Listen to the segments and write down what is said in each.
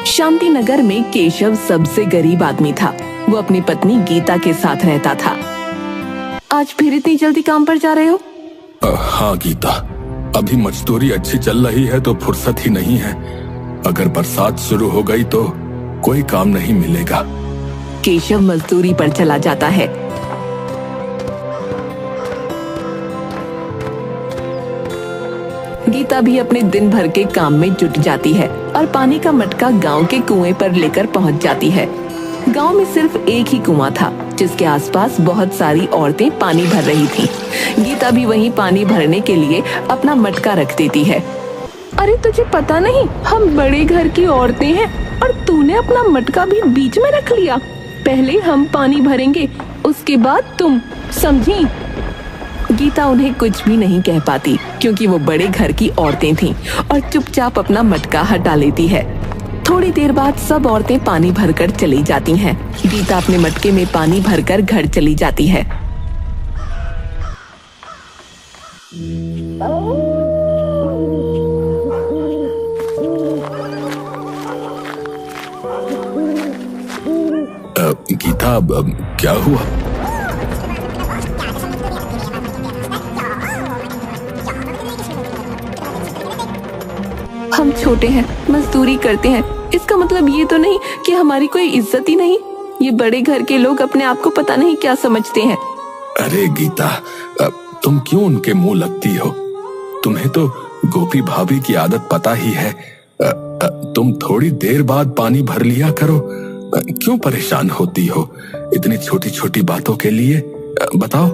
शांति नगर में केशव सबसे गरीब आदमी था। वो अपनी पत्नी गीता के साथ रहता था। आज फिर इतनी जल्दी काम पर जा रहे हो? हाँ गीता, अभी मजदूरी अच्छी चल रही है तो फुर्सत ही नहीं है। अगर बरसात शुरू हो गई तो कोई काम नहीं मिलेगा। केशव मजदूरी पर चला जाता है। गीता भी अपने दिन भर के काम में जुट जाती है और पानी का मटका गांव के कुएं पर लेकर पहुंच जाती है। गांव में सिर्फ एक ही कुआं था जिसके आसपास बहुत सारी औरतें पानी भर रही थीं। गीता भी वहीं पानी भरने के लिए अपना मटका रख देती है। अरे तुझे पता नहीं, हम बड़े घर की औरतें हैं और तूने अपना मटका भी बीच में रख लिया। पहले हम पानी भरेंगे, उसके बाद तुम, समझी? गीता उन्हें कुछ भी नहीं कह पाती क्योंकि वो बड़े घर की औरतें थीं और चुपचाप अपना मटका हटा लेती है। थोड़ी देर बाद सब औरतें पानी भरकर चली जाती हैं। गीता अपने मटके में पानी भरकर घर चली जाती है। गीता, अब क्या हुआ? हम छोटे हैं, मजदूरी करते हैं, इसका मतलब ये तो नहीं कि हमारी कोई इज्जत ही नहीं। ये बड़े घर के लोग अपने आप को पता नहीं क्या समझते हैं। अरे गीता, तुम क्यों उनके मुंह लगती हो? तुम्हें तो गोपी भाभी की आदत पता ही है। तुम थोड़ी देर बाद पानी भर लिया करो। क्यों परेशान होती हो इतनी छोटी छोटी बातों के लिए? बताओ।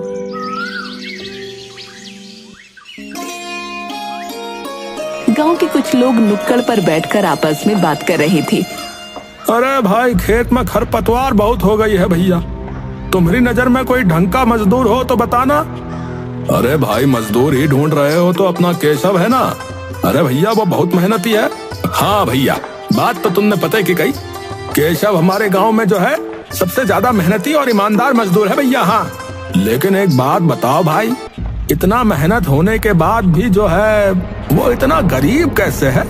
गांव के कुछ लोग नुक्कड़ पर बैठकर आपस में बात कर रहे थे। अरे भाई, खेत में खरपतवार बहुत हो गई है भैया। तुम्हारी नजर में कोई ढंग का मजदूर हो तो बताना। अरे भाई, मजदूर ही ढूंढ रहे हो तो अपना केशव है ना। अरे भैया, वो बहुत मेहनती है। हाँ भैया, बात तो तुमने पता की कही। केशव हमारे गांव में जो है सबसे ज्यादा मेहनती और ईमानदार मजदूर है भैया। हाँ, लेकिन एक बात बताओ भाई, इतना मेहनत होने के बाद भी जो है वो इतना गरीब कैसे है?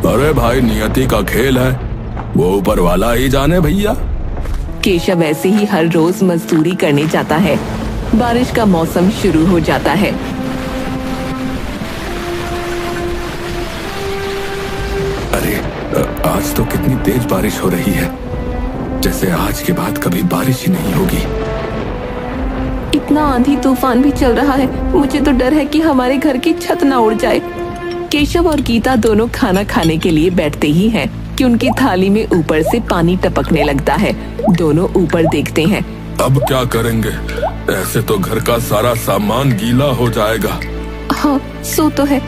अरे भाई, नियति का खेल है, वो ऊपर वाला ही जाने भैया। केशव ऐसे ही हर रोज मजदूरी करने जाता है। बारिश का मौसम शुरू हो जाता है। अरे आज तो कितनी तेज बारिश हो रही है, जैसे आज के बाद कभी बारिश ही नहीं होगी। इतना आंधी तूफान भी चल रहा है, मुझे तो डर है कि हमारे घर की छत ना उड़ जाए। केशव और गीता दोनों खाना खाने के लिए बैठते ही हैं कि उनकी थाली में ऊपर से पानी टपकने लगता है। दोनों ऊपर देखते हैं। अब क्या करेंगे? ऐसे तो घर का सारा सामान गीला हो जाएगा। हाँ, सो तो है।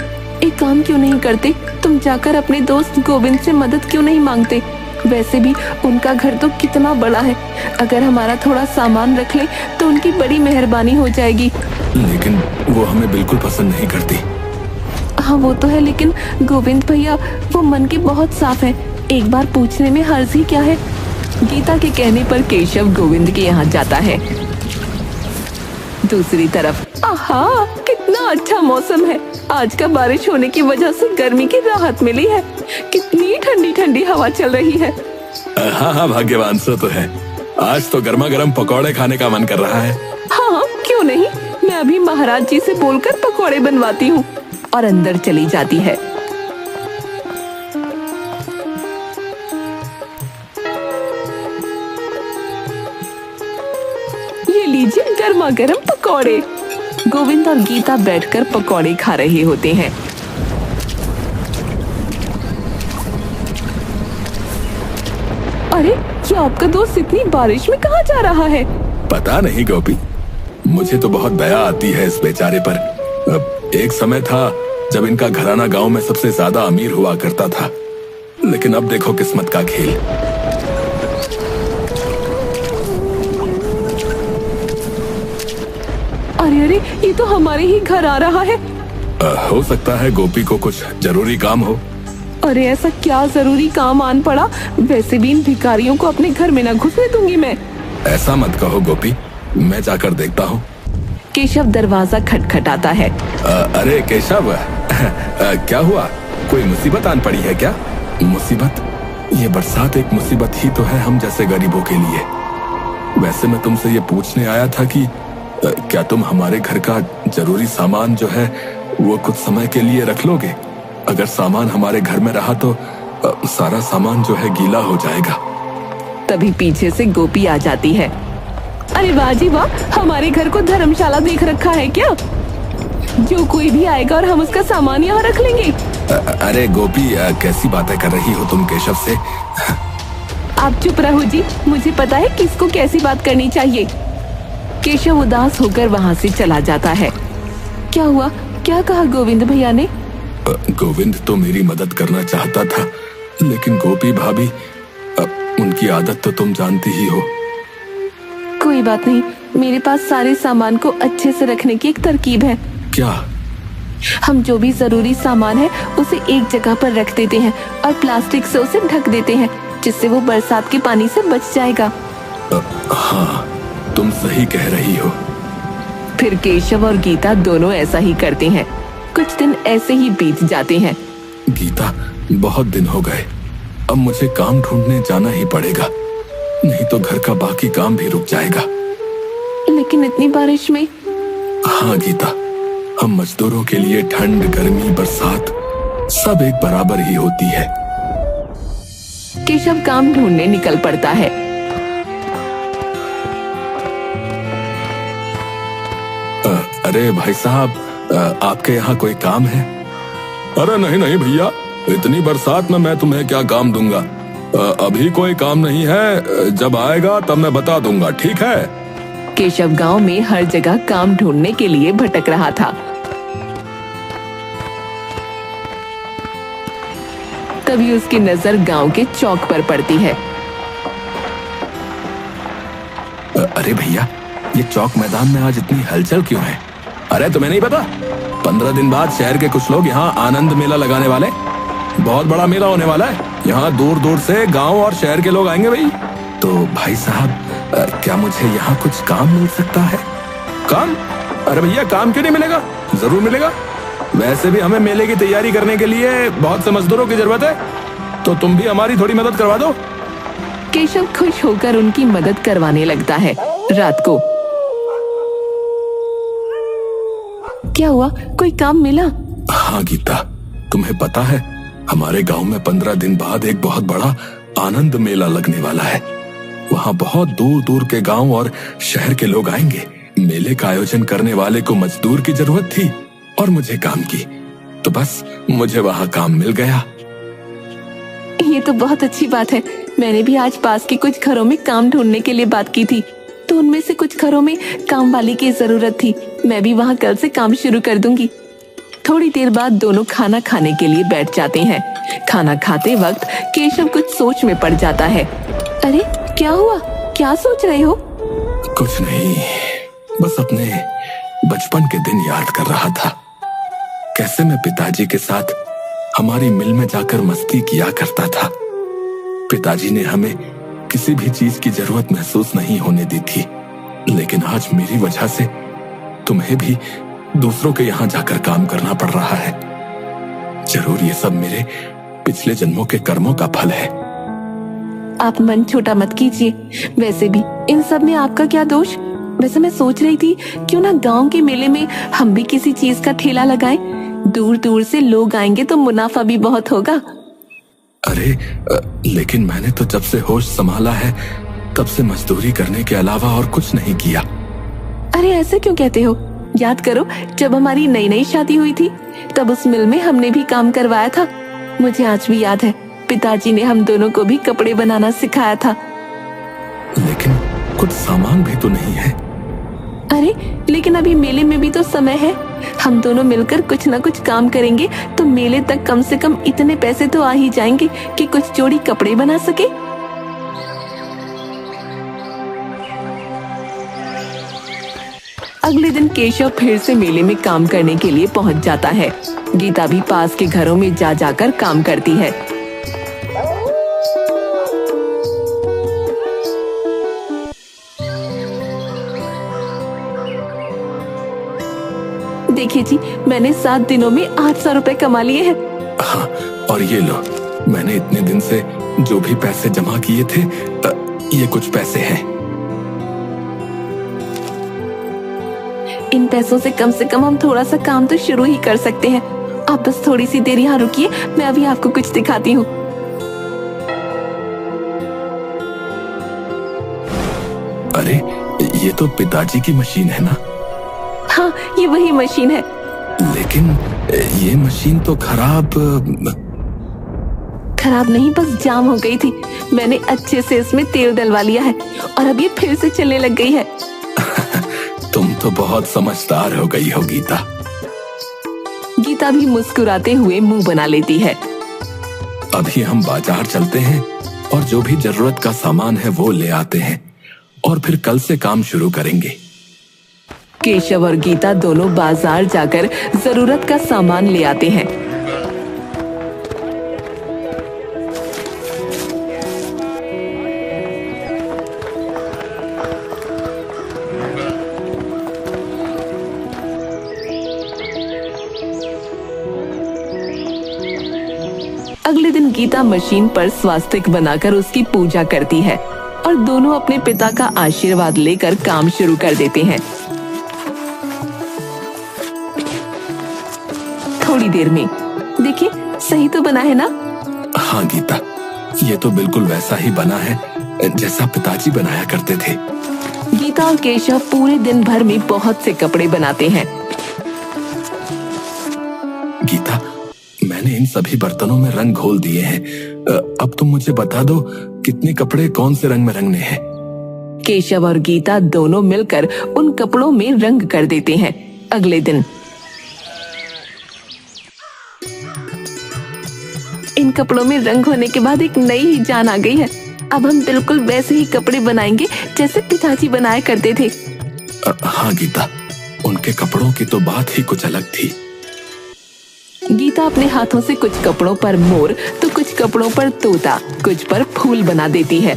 एक काम क्यों नहीं करते, तुम जाकर अपने दोस्त गोविंद से मदद क्यों नहीं मांगते? वैसे भी उनका घर तो कितना बड़ा है, अगर हमारा थोड़ा सामान रख ले तो उनकी बड़ी मेहरबानी हो जाएगी। लेकिन वो हमें बिल्कुल पसंद नहीं करती। हाँ वो तो है, लेकिन गोविंद भैया वो मन के बहुत साफ है, एक बार पूछने में हर्ज ही क्या है। गीता के कहने पर केशव गोविंद के यहाँ जाता है। दूसरी तरफ, आहा, कितना अच्छा मौसम है। आज का बारिश होने की वजह से गर्मी की राहत मिली है। कितनी ठंडी ठंडी हवा चल रही है। हाँ हाँ, भाग्यवान सो तो है। आज तो गर्मा गर्म पकौड़े खाने का मन कर रहा है। हाँ, क्यों नहीं, मैं अभी महाराज जी से बोलकर पकौड़े बनवाती हूँ। और अंदर चली जाती है। ये लीजिए गर्मा गर्म पकौड़े। गोविंद और गीता बैठकर पकौड़े खा रहे होते हैं। अरे, ये आपका दोस्त इतनी बारिश में कहाँ जा रहा है? पता नहीं गोपी, मुझे तो बहुत दया आती है इस बेचारे पर। एक समय था जब इनका घराना गांव में सबसे ज्यादा अमीर हुआ करता था, लेकिन अब देखो किस्मत का खेल। अरे अरे, ये तो हमारे ही घर आ रहा है। हो सकता है गोपी को कुछ जरूरी काम हो। अरे ऐसा क्या जरूरी काम आन पड़ा? वैसे भी इन भिखारियों को अपने घर में न घुसने दूंगी मैं। ऐसा मत कहो गोपी, मैं जाकर देखता हूँ। केशव दरवाजा खटखटाता है। अरे केशव, क्या हुआ? कोई मुसीबत आन पड़ी है क्या? मुसीबत? ये बरसात एक मुसीबत ही तो है हम जैसे गरीबों के लिए। वैसे मैं तुमसे ये पूछने आया था कि क्या तुम हमारे घर का जरूरी सामान जो है वो कुछ समय के लिए रख लोगे? अगर सामान हमारे घर में रहा तो सारा सामान जो है गीला हो जाएगा। तभी पीछे से गोपी आ जाती है। अरे वाह जी वाह, हमारे घर को धर्मशाला देख रखा है क्या? जो कोई भी आएगा और हम उसका सामान यहाँ रख लेंगे। अरे गोपी, कैसी बातें कर रही हो तुम केशव से? आप चुप रहो जी, मुझे पता है किसको कैसी बात करनी चाहिए। केशव उदास होकर वहाँ से चला जाता है। क्या हुआ? क्या कहा गोविंद भैया ने? गोविंद तो मेरी मदद करना चाहता था, लेकिन गोपी भाभी, उनकी आदत तो तुम जानती ही हो। कोई बात नहीं, मेरे पास सारे सामान को अच्छे से रखने की एक तरकीब है। क्या? हम जो भी जरूरी सामान है उसे एक जगह पर रख देते हैं और प्लास्टिक से उसे ढक देते हैं, जिससे वो बरसात के पानी से बच जाएगा। हाँ, तुम सही कह रही हो। फिर केशव और गीता दोनों ऐसा ही करते हैं। कुछ दिन ऐसे ही बीत जाते हैं। गीता, बहुत दिन हो गए, अब मुझे काम ढूंढने जाना ही पड़ेगा, नहीं तो घर का बाकी काम भी रुक जाएगा। लेकिन इतनी बारिश में? हाँ गीता, हम मजदूरों के लिए ठंड, गर्मी, बरसात सब एक बराबर ही होती है। केशव काम ढूंढने निकल पड़ता है। अरे भाई साहब, आपके यहाँ कोई काम है? अरे नहीं नहीं भैया, इतनी बरसात में मैं तुम्हें क्या काम दूंगा। अभी कोई काम नहीं है, जब आएगा तब मैं बता दूंगा, ठीक है? केशव गांव में हर जगह काम ढूंढने के लिए भटक रहा था। तभी उसकी नजर गांव के चौक पर पड़ती है। अरे भैया, ये चौक मैदान में आज इतनी हलचल क्यों है? अरे तुम्हें नहीं पता, 15 दिन बाद शहर के कुछ लोग यहाँ आनंद मेला लगाने वाले, बहुत बड़ा मेला होने वाला है। यहाँ दूर दूर से गांव और शहर के लोग आएंगे भाई। तो भाई साहब, क्या मुझे यहाँ कुछ काम मिल सकता है? काम? अरे भैया, काम क्यों नहीं मिलेगा? जरूर मिलेगा। वैसे भी हमें मेले की तैयारी करने के लिए बहुत से मजदूरों की जरूरत है, तो तुम भी हमारी थोड़ी मदद करवा दो। केशव खुश होकर उनकी मदद करवाने लगता है। रात को क्या हुआ? कोई काम मिला? हाँ गीता, तुम्हें पता है हमारे गांव में 15 दिन बाद एक बहुत बड़ा आनंद मेला लगने वाला है। वहाँ बहुत दूर दूर के गांव और शहर के लोग आएंगे। मेले का आयोजन करने वाले को मजदूर की जरूरत थी और मुझे काम की, तो बस मुझे वहाँ काम मिल गया। ये तो बहुत अच्छी बात है। मैंने भी आज पास के कुछ घरों में काम ढूंढने के लिए बात की थी, तो उनमें से कुछ घरों में काम वाली की जरूरत थी। मैं भी वहाँ कल से काम शुरू कर दूंगी। थोड़ी देर बाद दोनों खाना खाने के लिए बैठ जाते हैं। खाना खाते वक्त केशव कुछ सोच में पड़ जाता है। अरे क्या हुआ? क्या सोच रहे हो? कुछ नहीं, बस अपने बचपन के दिन याद कर रहा था। कैसे मैं पिताजी के साथ हमारी मिल में जाकर मस्ती किया करता था। पिताजी ने हमें किसी भी चीज की जरूरत महसूस नहीं होने दी थी, लेकिन आज मेरी वजह से तुम्हें भी दूसरों के यहाँ जाकर काम करना पड़ रहा है। जरूर ये सब मेरे पिछले जन्मों के कर्मों का फल है। आप मन छोटा मत कीजिए। वैसे भी इन सब में आपका क्या दोष? वैसे मैं सोच रही थी क्यों ना गांव के मेले में हम भी किसी चीज का ठेला लगाएं। दूर दूर से लोग आएंगे तो मुनाफा भी बहुत होगा। अरे लेकिन मैंने तो जब से होश संभाला है तब से मजदूरी करने के अलावा और कुछ नहीं किया। अरे ऐसे क्यों कहते हो? याद करो, जब हमारी नई नई शादी हुई थी तब उस मिल में हमने भी काम करवाया था। मुझे आज भी याद है, पिताजी ने हम दोनों को भी कपड़े बनाना सिखाया था। लेकिन कुछ सामान भी तो नहीं है। अरे लेकिन अभी मेले में भी तो समय है। हम दोनों मिलकर कुछ ना कुछ काम करेंगे तो मेले तक कम से कम इतने पैसे तो आ ही जाएंगे कि कुछ जोड़ी कपड़े बना सके। अगले दिन केशव फिर से मेले में काम करने के लिए पहुंच जाता है। गीता भी पास के घरों में जा जाकर काम करती है। देखिए जी, मैंने 7 दिनों में 800 रुपए कमा लिए हैं। हाँ, और ये लो, मैंने इतने दिन से जो भी पैसे जमा किए थे, ये कुछ पैसे हैं। इन पैसों से कम हम थोड़ा सा काम तो शुरू ही कर सकते हैं। आप बस थोड़ी सी देर यहाँ रुकिए, मैं अभी आपको कुछ दिखाती हूँ। अरे ये तो पिताजी की मशीन है ना? हाँ, ये वही मशीन है। लेकिन ये मशीन तो खराब नहीं, बस जाम हो गई थी। मैंने अच्छे से इसमें तेल डलवा लिया है और अब ये फिर से चलने लग गई है। तुम तो बहुत समझदार हो गई हो गीता। गीता भी मुस्कुराते हुए मुंह बना लेती है। अभी हम बाजार चलते हैं और जो भी जरूरत का सामान है वो ले आते हैं और फिर कल से काम शुरू करेंगे। केशव और गीता दोनों बाजार जाकर जरूरत का सामान ले आते हैं। अगले दिन गीता मशीन पर स्वास्तिक बनाकर उसकी पूजा करती है और दोनों अपने पिता का आशीर्वाद लेकर काम शुरू कर देते हैं। थोड़ी देर में देखिए, सही तो बना है ना? हाँ गीता, ये तो बिल्कुल वैसा ही बना है जैसा पिताजी बनाया करते थे। गीता और केशव पूरे दिन भर में बहुत से कपड़े बनाते हैं। गीता, मैंने इन सभी बर्तनों में रंग घोल दिए हैं। अब तुम मुझे बता दो कितने कपड़े कौन से रंग में रंगने हैं। केशव और गीता दोनों मिलकर उन कपड़ों में रंग कर देते हैं। अगले दिन इन कपड़ों में रंग होने के बाद एक नई ही जान आ गई है। अब हम बिल्कुल वैसे ही कपड़े बनाएंगे जैसे पिताजी बनाया करते थे। हाँ गीता, उनके कपड़ों की तो बात ही कुछ अलग थी। गीता अपने हाथों से कुछ कपड़ों पर मोर तो कुछ कपड़ों पर तोता, कुछ पर फूल बना देती है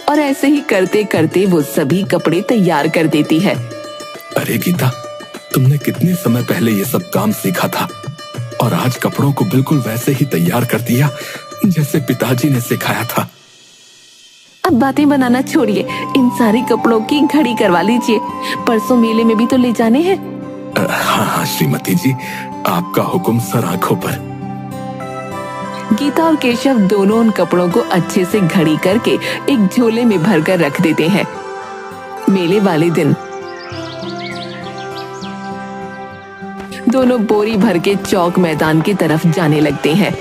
और ऐसे ही करते करते वो सभी कपड़े तैयार कर देती है। अरे गीता, तुमने कितने समय पहले ये सब काम सीखा था और आज कपड़ों को बिल्कुल वैसे ही तैयार कर दिया जैसे पिताजी ने सिखाया था। अब बातें बनाना छोड़िए, इन सारे कपड़ों की घड़ी करवा लीजिए। परसों मेले में भी तो ले जाने हैं। हाँ हाँ श्रीमती जी, आपका हुक्म सर आंखों पर। गीता और केशव दोनों उन कपड़ों को अच्छे से घड़ी करके एक झोले में भरकर रख देते हैं। मेले वाले दिन दोनों बोरी भर के चौक मैदान की तरफ जाने लगते हैं।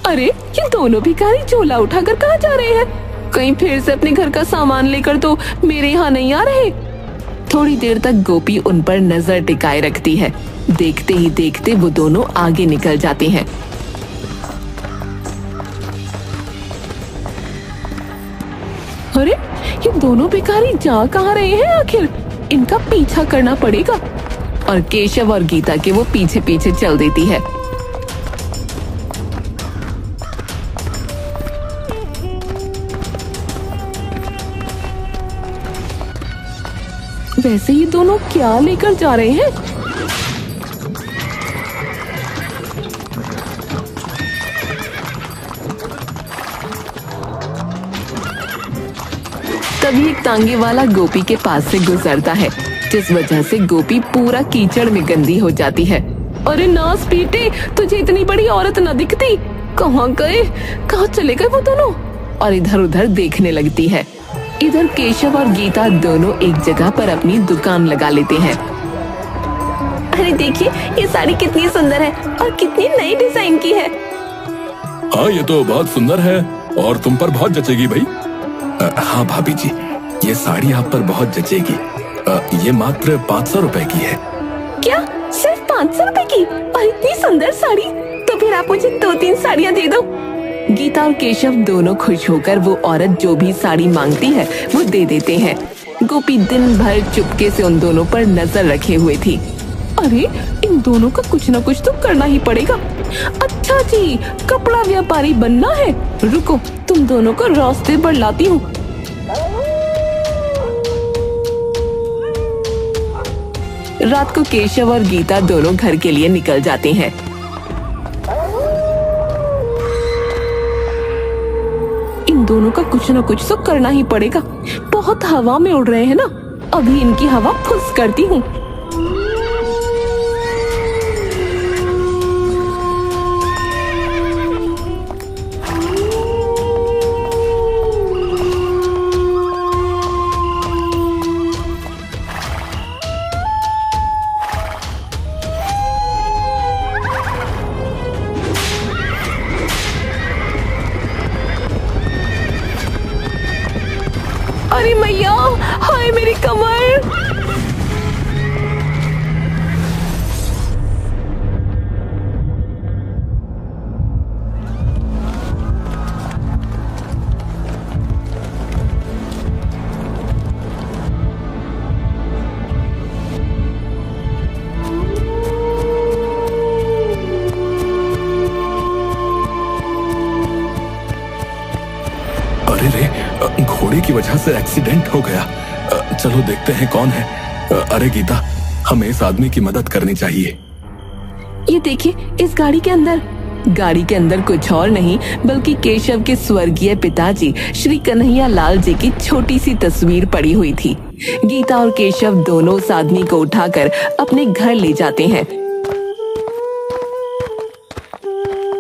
अरे ये दोनों भिखारी झोला उठाकर कहाँ जा रहे हैं? कहीं फिर से अपने घर का सामान लेकर तो मेरे यहाँ नहीं आ रहे। थोड़ी देर तक गोपी उन पर नजर टिकाए रखती है। देखते ही देखते वो दोनों आगे निकल जाते हैं। अरे ये दोनों भिखारी जा कहाँ रहे हैं आखिर? इनका पीछा करना पड़ेगा। और केशव और गीता के वो पीछे पीछे चल देती है। वैसे ये दोनों क्या लेकर जा रहे हैं? तभी एक तांगे वाला गोपी के पास से गुजरता है, जिस वजह से गोपी पूरा कीचड़ में गंदी हो जाती है। अरे नास पीटे, तुझे इतनी बड़ी औरत न दिखती? कहाँ गए? कहाँ चले गए वो दोनों? और इधर उधर देखने लगती है। इधर केशव और गीता दोनों एक जगह पर अपनी दुकान लगा लेते हैं। अरे देखिए, ये साड़ी कितनी सुंदर है और कितनी नई डिजाइन की है। हाँ ये तो बहुत सुंदर है और तुम पर बहुत जचेगी भाई। हाँ भाभी जी, ये साड़ी आप पर बहुत जचेगी। ये मात्र 500 रुपए की है। क्या सिर्फ 500 रुपए की? और इतनी सुंदर साड़ी? तो फिर आप मुझे 2-3 साड़ियाँ दे दो। गीता और केशव दोनों खुश होकर वो औरत जो भी साड़ी मांगती है वो दे देते हैं। गोपी दिन भर चुपके से उन दोनों पर नजर रखे हुए थी। अरे इन दोनों का कुछ न कुछ तो करना ही पड़ेगा। अच्छा जी, कपड़ा व्यापारी बनना है। रुको, तुम दोनों को रास्ते पर लाती हूँ। रात को केशव और गीता दोनों घर के लिए निकल जाते हैं। इन दोनों का कुछ न कुछ तो करना ही पड़ेगा। बहुत हवा में उड़ रहे हैं ना, अभी इनकी हवा फुस करती हूँ। अरे मैया, हाय मेरी कमर। अरे रे, घोड़े की वजह से एक्सीडेंट हो गया। चलो देखते हैं कौन है। अरे गीता, हमें इस आदमी की मदद करनी चाहिए। ये देखिए, इस गाड़ी के अंदर कुछ और नहीं बल्कि केशव के स्वर्गीय पिताजी श्री कन्हैया लाल जी की छोटी सी तस्वीर पड़ी हुई थी। गीता और केशव दोनों उस आदमी को उठाकर अपने घर ले जाते हैं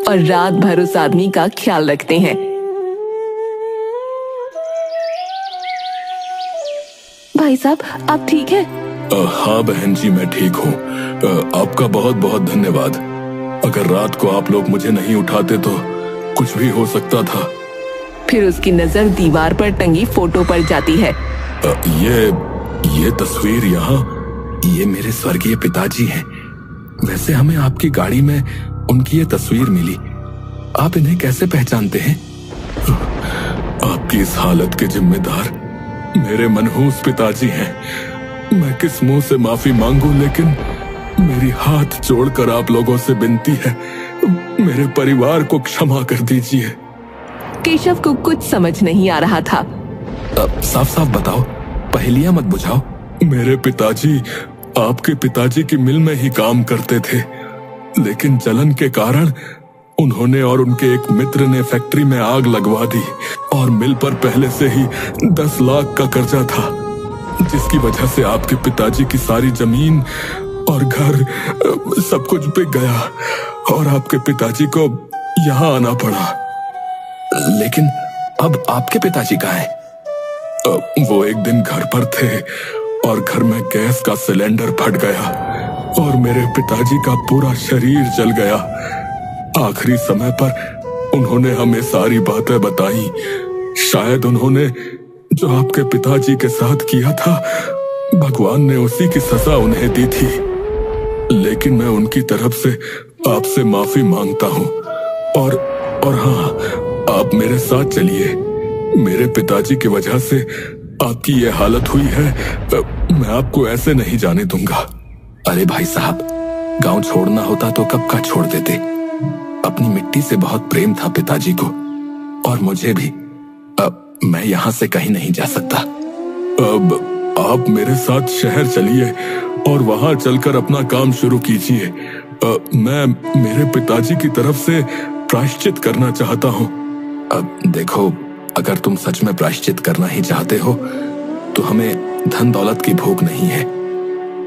और रात भर उस आदमी का ख्याल रखते हैं। भाई साहब, आप ठीक हैं? हाँ बहन जी, मैं ठीक हूँ। आपका बहुत बहुत धन्यवाद। अगर रात को आप लोग मुझे नहीं उठाते तो कुछ भी हो सकता था। फिर उसकी नजर दीवार पर टंगी फोटो पर जाती है। ये तस्वीर यहाँ, ये मेरे स्वर्गीय पिताजी हैं। वैसे हमें आपकी गाड़ी में उनकी ये तस्वीर मिली। आप इन्हें कैसे पहचानते हैं? आपकी इस हालत के जिम्मेदार मेरे मनहूस पिताजी हैं। मैं किस मुंह से माफी मांगू, लेकिन मेरी हाथ जोड़कर आप लोगों से विनती है, मेरे परिवार को क्षमा कर दीजिए। केशव को कुछ समझ नहीं आ रहा था। साफ साफ बताओ, पहेलियां मत बुझाओ। मेरे पिताजी आपके पिताजी की मिल में ही काम करते थे, लेकिन जलन के कारण उन्होंने और उनके एक मित्र ने फैक्ट्री में आग लगवा दी और मिल पर पहले से ही 10 लाख का कर्जा था, जिसकी वजह से आपके पिताजी की सारी जमीन और घर सब कुछ बिक गया और आपके पिताजी को यहाँ आना पड़ा। लेकिन अब आपके पिताजी कहाँ हैं? वो एक दिन घर पर थे और घर में गैस का सिलेंडर फट गया और मेरे पिताजी का पूरा शरीर जल गया। आखिरी समय पर उन्होंने हमें सारी बातें बताई। शायद उन्होंने जो आपके पिताजी के साथ किया था, भगवान ने उसी की सजा उन्हें दी थी। लेकिन मैं उनकी तरफ से आपसे माफी मांगता हूँ। और हाँ, आप मेरे साथ चलिए। मेरे पिताजी की वजह से आपकी ये हालत हुई है, मैं आपको ऐसे नहीं जाने दूंगा। अरे भाई साहब, गांव छोड़ना होता तो कब का छोड़ देते। अपनी मिट्टी से बहुत प्रेम था पिताजी को, और मुझे भी। अब मैं यहाँ से कहीं नहीं जा सकता। अब आप मेरे साथ शहर चलिए और वहां चलकर अपना काम शुरू कीजिए। मैं मेरे पिताजी की तरफ से प्रायश्चित करना चाहता हूँ। अब देखो, अगर तुम सच में प्रायश्चित करना ही चाहते हो तो हमें धन दौलत की भूख नहीं है।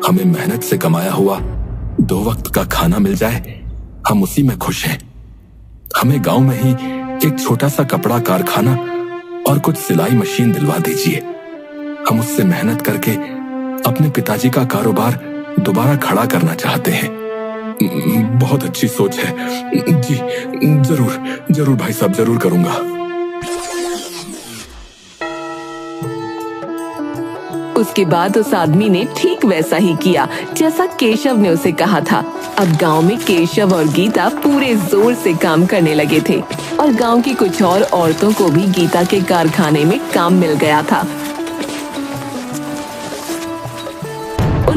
हमें मेहनत से कमाया हुआ 2 वक्त का खाना मिल जाए, हम उसी में खुश हैं। हमें गांव में ही एक छोटा सा कपड़ा कारखाना और कुछ सिलाई मशीन दिलवा दीजिए। हम उससे मेहनत करके अपने पिताजी का कारोबार दोबारा खड़ा करना चाहते हैं। बहुत अच्छी सोच है जी। जरूर जरूर भाई साहब, जरूर करूंगा। उसके बाद उस आदमी ने ठीक वैसा ही किया जैसा केशव ने उसे कहा था। अब गांव में केशव और गीता पूरे जोर से काम करने लगे थे और गांव की कुछ और औरतों को भी गीता के कारखाने में काम मिल गया था।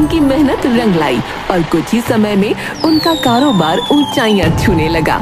उनकी मेहनत रंग लाई और कुछ ही समय में उनका कारोबार ऊंचाइयां छूने लगा।